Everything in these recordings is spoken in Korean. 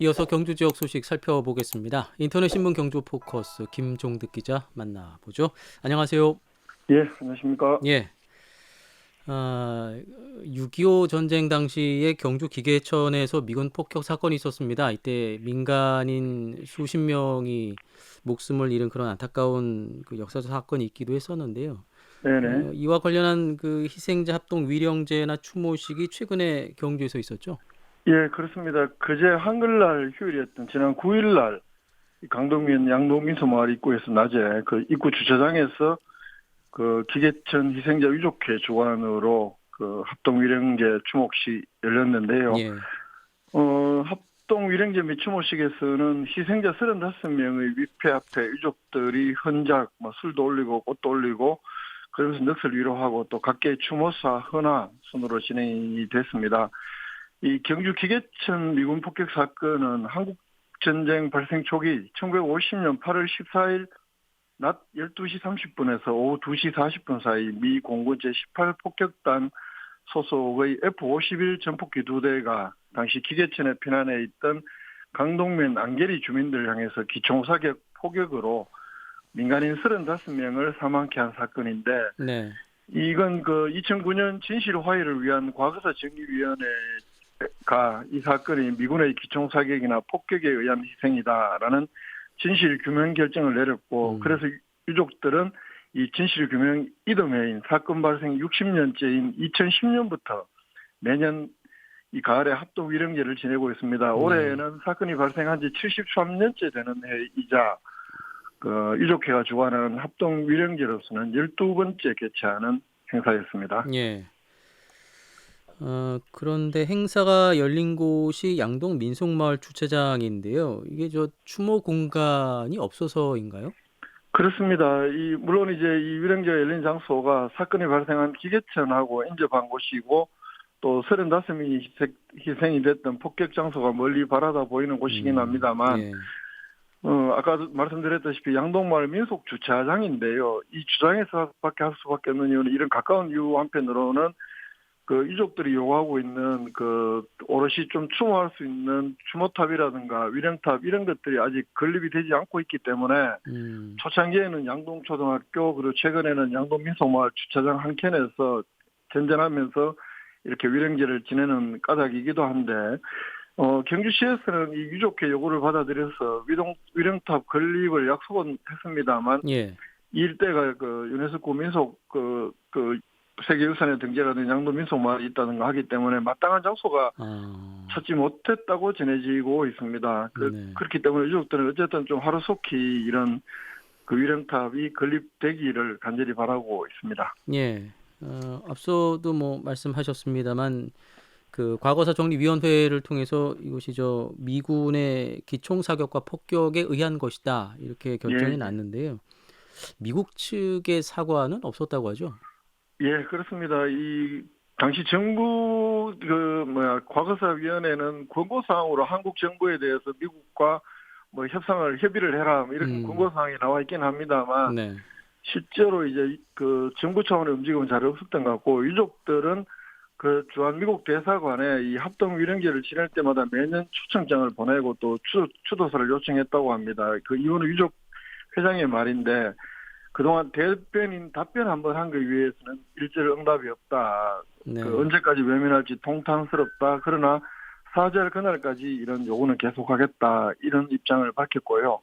이어서 경주 지역 소식 살펴보겠습니다. 인터넷 신문 경주 포커스 김종득 기자 만나보죠. 안녕하세요. 예, 안녕하십니까. 예. 6.25 전쟁 당시에 경주 기계천에서 미군 폭격 사건이 있었습니다. 이때 민간인 수십 명이 목숨을 잃은 그런 안타까운 그 역사적 사건이 있기도 했었는데요. 네네. 이와 관련한 그 희생자 합동 위령제나 추모식이 최근에 경주에서 있었죠. 예, 그렇습니다. 그제 한글날 휴일이었던 지난 9일날 강동면 양동민소 마을 입구에서 낮에 그 입구 주차장에서 그 기계천 희생자 유족회 주관으로 그 합동위령제 추모식 열렸는데요. 예. 합동위령제 및 추모식에서는 희생자 35명의 위패 앞에 유족들이 헌작, 술도 올리고 꽃도 올리고 그러면서 넋을 위로하고 또 각계의 추모사, 헌화 순으로 진행이 됐습니다. 이 경주 기계천 미군 폭격 사건은 한국 전쟁 발생 초기 1950년 8월 14일 낮 12시 30분에서 오후 2시 40분 사이 미 공군 제18 폭격단 소속의 F-51 전폭기 2대가 당시 기계천에 피난해 있던 강동면 안계리 주민들 향해서 기총사격 폭격으로 민간인 35명을 사망케 한 사건인데, 네. 이건 그 2009년 진실 화해를 위한 과거사 정의위원회가 이 사건이 미군의 기총 사격이나 폭격에 의한 희생이다라는 진실 규명 결정을 내렸고, 그래서 유족들은 이 진실 규명 이듬해인 사건 발생 60년째인 2010년부터 매년 이 가을에 합동 위령제를 지내고 있습니다. 올해는 사건이 발생한 지 73년째 되는 해이자 그 유족회가 주관하는 합동 위령제로서는 12번째 개최하는 행사였습니다. 예. 그런데 행사가 열린 곳이 양동 민속마을 주차장인데요. 이게 저 추모 공간이 없어서인가요? 그렇습니다. 물론 이제 이 위령제가 열린 장소가 사건이 발생한 기계천하고 인접한 곳이고 또 35명이 희생이 됐던 폭격 장소가 멀리 바라다 보이는 곳이긴 합니다만, 예. 아까도 말씀드렸다시피 양동마을 민속 주차장인데요. 이 주장에서밖에 할 수밖에 없는 이유는 이런 가까운 이유 한편으로는 그 유족들이 요구하고 있는 그 오롯이 좀 추모할 수 있는 추모탑이라든가 위령탑 이런 것들이 아직 건립이 되지 않고 있기 때문에 초창기에는 양동초등학교 그리고 최근에는 양동민속마을 주차장 한 켠에서 전전하면서 이렇게 위령제를 지내는 까닭이기도 한데, 경주시에서는 이 유족회 요구를 받아들여서 위령탑 건립을 약속은 했습니다만, 예. 이 일대가 그 유네스코 민속 세계유산에 등재가 된 양도 민속마을이 있다는 거 하기 때문에 마땅한 장소가 찾지 못했다고 전해지고 있습니다. 네. 그렇기 때문에 유족들은 어쨌든 좀 하루속히 이런 그 위령탑이 건립되기를 간절히 바라고 있습니다. 예. 앞서도 뭐 말씀하셨습니다만 그 과거사 정리위원회를 통해서 이것이 저 미군의 기총 사격과 폭격에 의한 것이다 이렇게 결정이 예, 났는데요. 미국 측의 사과는 없었다고 하죠. 예, 그렇습니다. 이 당시 정부 과거사위원회는 권고사항으로 한국 정부에 대해서 미국과 뭐 협의를 해라 뭐 이런 권고사항이 나와 있긴 합니다만, 네. 실제로 이제 그 정부 차원의 움직임은 잘 없었던 것 같고, 유족들은 그 주한미국 대사관에 이 합동 위령제를 지낼 때마다 매년 초청장을 보내고 또 추도서를 요청했다고 합니다. 그 이유는 유족 회장의 말인데, 그동안 대변인 답변 한번 한 거에 위해서는 일절 응답이 없다. 네. 그 언제까지 외면할지 통탄스럽다. 그러나 사죄할 그날까지 이런 요구는 계속하겠다. 이런 입장을 밝혔고요.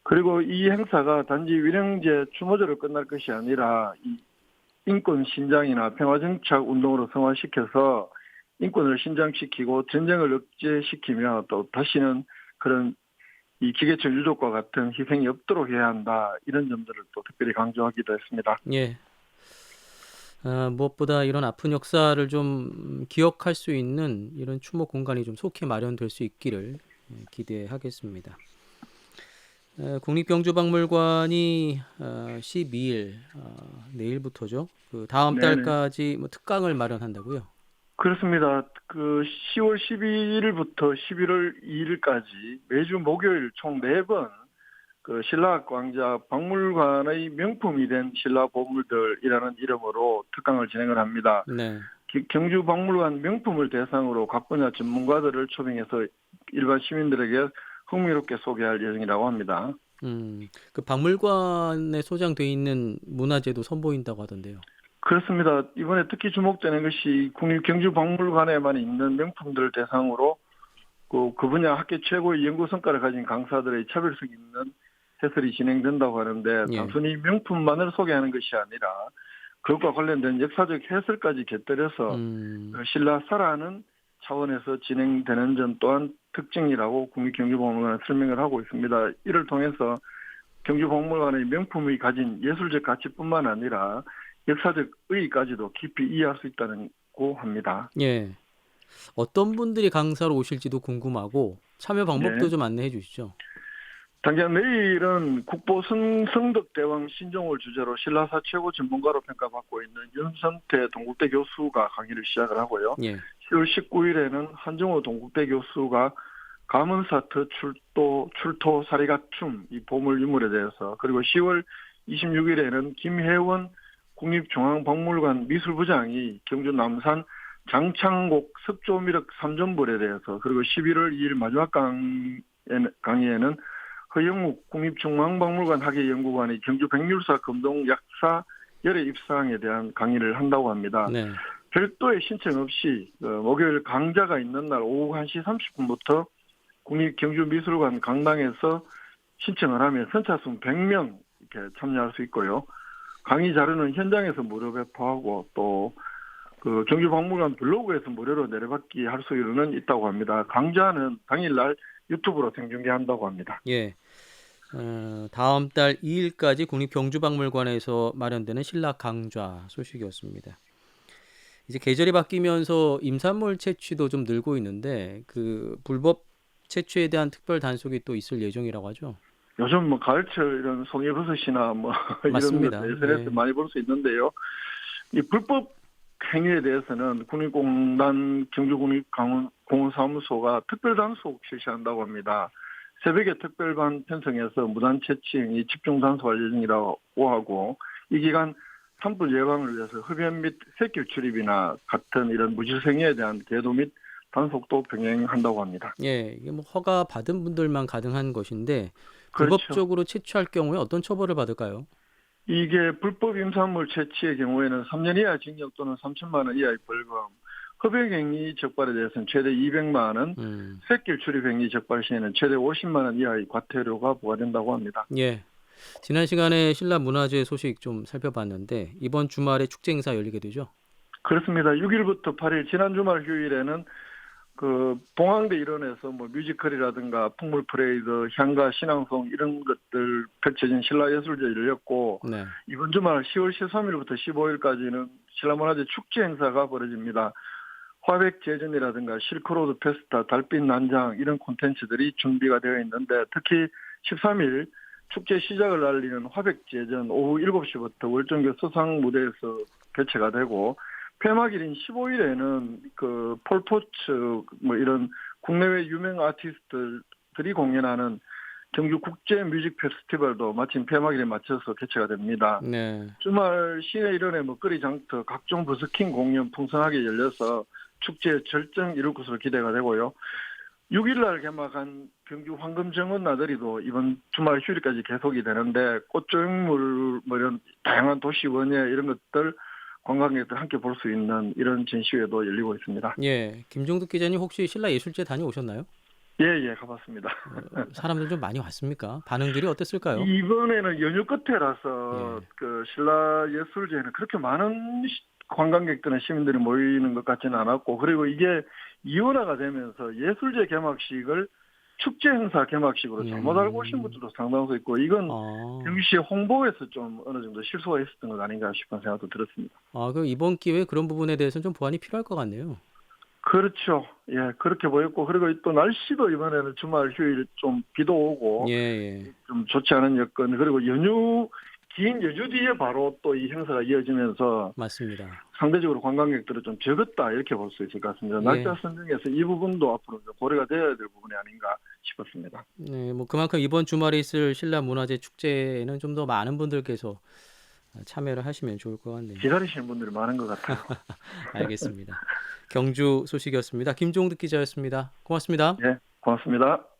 그리고 이 행사가 단지 위령제 추모제로 끝날 것이 아니라 이 인권 신장이나 평화정착 운동으로 성화시켜서 인권을 신장시키고 전쟁을 억제시키며 또 다시는 그런 이 기계천 유족과 같은 희생이 없도록 해야 한다. 이런 점들을 또 특별히 강조하기도 했습니다. 예. 무엇보다 이런 아픈 역사를 좀 기억할 수 있는 이런 추모 공간이 좀 속히 마련될 수 있기를 기대하겠습니다. 국립경주박물관이 12일 내일부터죠. 그 다음 네네. 달까지 뭐 특강을 마련한다고요. 그렇습니다. 그 10월 12일부터 11월 2일까지 매주 목요일 총 4번 그 신라광자 박물관의 명품이 된 신라 보물들이라는 이름으로 특강을 진행을 합니다. 네. 경주 박물관 명품을 대상으로 각 분야 전문가들을 초빙해서 일반 시민들에게 흥미롭게 소개할 예정이라고 합니다. 그 박물관에 소장돼 있는 문화재도 선보인다고 하던데요. 그렇습니다. 이번에 특히 주목되는 것이 국립경주박물관에만 있는 명품들을 대상으로 그 분야 학계 최고의 연구 성과를 가진 강사들의 차별성 있는 해설이 진행된다고 하는데 예. 단순히 명품만을 소개하는 것이 아니라 그것과 관련된 역사적 해설까지 곁들여서 신라 사라는 차원에서 진행되는 점 또한 특징이라고 국립경주박물관은 설명을 하고 있습니다. 이를 통해서 경주박물관의 명품이 가진 예술적 가치뿐만 아니라 역사적 의의까지도 깊이 이해할 수 있다고 합니다. 예. 어떤 분들이 강사로 오실지도 궁금하고 참여 방법도 네. 좀 안내해 주시죠. 당장 내일은 국보 성덕대왕 신종을 주제로 신라사 최고 전문가로 평가받고 있는 윤선태 동국대 교수가 강의를 시작을 하고요. 예. 10월 19일에는 한정호 동국대 교수가 가문사트 출토 사리가춤 이 보물 유물에 대해서, 그리고 10월 26일에는 김혜원 국립중앙박물관 미술부장이 경주 남산 장창곡 석조미륵 삼전불에 대해서, 그리고 11월 2일 마지막 강의에는 허영욱 국립중앙박물관 학예연구관이 경주 백률사 금동 약사 열애 입상에 대한 강의를 한다고 합니다. 네. 별도의 신청 없이 목요일 강좌가 있는 날 오후 1시 30분부터 국립경주미술관 강당에서 신청을 하면 선착순 100명 이렇게 참여할 수 있고요. 강의 자료는 현장에서 무료 배포하고 또 그 경주박물관 블로그에서 무료로 내려받기 할 수는 있다고 합니다. 강좌는 당일날 유튜브로 생중계한다고 합니다. 예. 다음 달 2일까지 국립경주박물관에서 마련되는 신라 강좌 소식이었습니다. 이제 계절이 바뀌면서 임산물 채취도 좀 늘고 있는데 그 불법 채취에 대한 특별 단속이 또 있을 예정이라고 하죠. 요즘 뭐 가을철 이런 송이버섯이나 뭐 맞습니다. 이런 것들 SNS에 네. 많이 볼 수 있는데요. 이 불법 행위에 대해서는 국립공단 경주국립공원사무소가 특별 단속 실시한다고 합니다. 새벽에 특별반 편성해서 무단 채취 행위 집중 단속할 예정이라고 하고, 이 기간 산불 예방을 위해서 흡연 및 새길 출입이나 같은 이런 무질서 행위에 대한 계도 및 단속도 병행한다고 합니다. 예, 이게 뭐 허가 받은 분들만 가능한 것인데 그렇죠. 불법적으로 채취할 경우에 어떤 처벌을 받을까요? 이게 불법 임산물 채취의 경우에는 3년 이하 징역 또는 3천만 원 이하의 벌금, 흡연행위 적발에 대해서는 최대 200만 원, 새길 출입행위 적발 시에는 최대 50만 원 이하의 과태료가 부과된다고 합니다. 예. 지난 시간에 신라 문화재 소식 좀 살펴봤는데 이번 주말에 축제 행사 열리게 되죠? 그렇습니다. 6일부터 8일 지난 주말 휴일에는 그 봉황대 일원에서 뭐 뮤지컬이라든가 풍물 퍼레이드, 향가 신앙송 이런 것들 펼쳐진 신라예술제를 열렸고, 네. 이번 주말 10월 13일부터 15일까지는 신라문화재 축제 행사가 벌어집니다. 화백제전이라든가 실크로드 페스타, 달빛 난장 이런 콘텐츠들이 준비가 되어 있는데, 특히 13일 축제 시작을 알리는 화백제전 오후 7시부터 월정교 서상무대에서 개최가 되고, 폐막일인 15일에는 그 폴포츠 뭐 이런 국내외 유명 아티스트들이 공연하는 경주 국제 뮤직 페스티벌도 마침 폐막일에 맞춰서 개최가 됩니다. 네. 주말 시내 일원의 먹거리 장터, 각종 버스킹 공연 풍성하게 열려서 축제의 절정 이룰 것으로 기대가 되고요. 6일날 개막한 경주 황금정원 나들이도 이번 주말 휴일까지 계속이 되는데, 꽃조형물 뭐 이런 다양한 도시 원예 이런 것들 관광객들 함께 볼 수 있는 이런 전시회도 열리고 있습니다. 예. 김종득 기자님 혹시 신라 예술제 다녀오셨나요? 예, 가봤습니다. 사람들 좀 많이 왔습니까? 반응들이 어땠을까요? 이번에는 연휴 끝에라서 예. 그 신라 예술제는 그렇게 많은 관광객들은 시민들이 모이는 것 같지는 않았고, 그리고 이게 이원화가 되면서 예술제 개막식을 축제 행사 개막식으로 잘못 알고 오신 분들도 상당수 있고, 이건 경주시 홍보에서 좀 어느 정도 실수가 있었던 것 아닌가 싶은 생각도 들었습니다. 그럼 이번 기회에 그런 부분에 대해서는 좀 보완이 필요할 것 같네요. 그렇죠. 예, 그렇게 보였고, 그리고 또 날씨도 이번에는 주말 휴일 좀 비도 오고, 예. 좀 좋지 않은 여건, 그리고 긴 연휴 뒤에 바로 또 이 행사가 이어지면서 맞습니다. 상대적으로 관광객들은 좀 적었다 이렇게 볼 수 있을 것 같습니다. 날짜 선정에서 이 부분도 앞으로 고려가 되어야 될 부분이 아닌가 싶었습니다. 네, 뭐 그만큼 이번 주말에 있을 신라 문화재 축제에는 좀 더 많은 분들께서 참여를 하시면 좋을 것 같네요. 기다리시는 분들이 많은 것 같아요. 알겠습니다. 경주 소식이었습니다. 김종득 기자였습니다. 고맙습니다. 네, 고맙습니다.